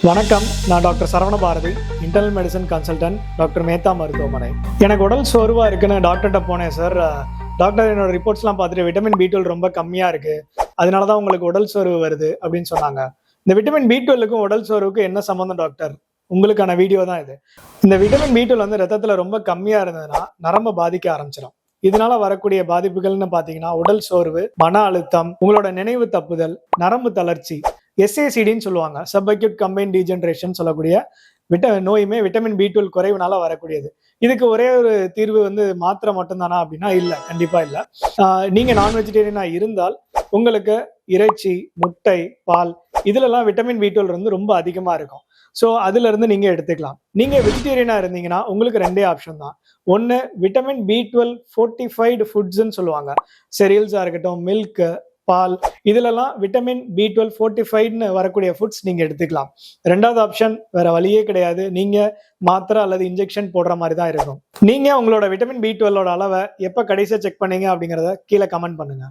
வணக்கம். நான் doctor Saravana Bharathi, internal medicine consultant, doctor Mehta மருத்துவமனை. எனக்கு உடல் சோர்வா இருக்குன்னு டாக்டர்கிட்ட போனேன் சார். டாக்டர் என்னோட ரிப்போர்ட்ஸ்லாம் பார்த்துட்டு விட்டமின் பி12 ரொம்ப கம்மியா இருக்கு, அதனால தான் உங்களுக்கு உடல் சோர்வு வருது அப்படின்னு சொன்னாங்க. இந்த விட்டமின் பி12க்கும் உடல் சோர்வுக்கும் என்ன சம்மந்தம் டாக்டர்? உங்களுக்கான வீடியோ தான் இது. இந்த விட்டமின் பி12 வந்து ரத்தத்துல ரொம்ப கம்மியா இருந்ததுன்னா நரம்பை பாதிக்க ஆரம்பிச்சிடும். இதனால வரக்கூடிய பாதிப்புகள்னு பாத்தீங்கன்னா உடல் சோர்வு, மன அழுத்தம், உங்களோட நினைவு தப்புதல், நரம்பு தளர்ச்சி, SACDன்னு சொல்லுவாங்க, சப்அக்யூட் கம்பைன் டீஜெனரேஷன் சொல்லக்கூடிய நோயுமே விட்டமின் பி12 குறைவுனால வரக்கூடியது. இதுக்கு ஒரே ஒரு தீர்வு வந்து மாத்திரை மட்டும்தானா அப்படின்னா இல்ல, கண்டிப்பா இல்ல. நீங்க நான் வெஜிடேரியனா இருந்தால் உங்களுக்கு இறைச்சி, முட்டை, பால் இதுலலாம் விட்டமின் பி12 வந்து ரொம்ப அதிகமா இருக்கும். ஸோ அதுல இருந்து நீங்க எடுத்துக்கலாம். நீங்க வெஜிடேரியனா இருந்தீங்கன்னா உங்களுக்கு ரெண்டே ஆப்ஷன் தான். ஒன்னு விட்டமின் பி12 ஃபோர்ட்டிஃபைடு ஃபுட்ஸ்ன்னு சொல்லுவாங்க. செரியல்ஸா இருக்கட்டும், மில்க், பால் இதுலலாம் விட்டமின் பி12 ஃபோர்ட்டிஃபைடுன்னு வரக்கூடிய ஃபுட்ஸ் நீங்க எடுத்துக்கலாம். ரெண்டாவது ஆப்ஷன் வேற வழியே கிடையாது. நீங்க மாத்திரை அல்லது இன்ஜெக்ஷன் போடுற மாதிரி தான் இருக்கும். நீங்க உங்களோட விட்டமின் பி12ஓட அளவை எப்ப கடைசியா செக் பண்ணீங்க அப்படிங்கறத கீழே கமெண்ட் பண்ணுங்க.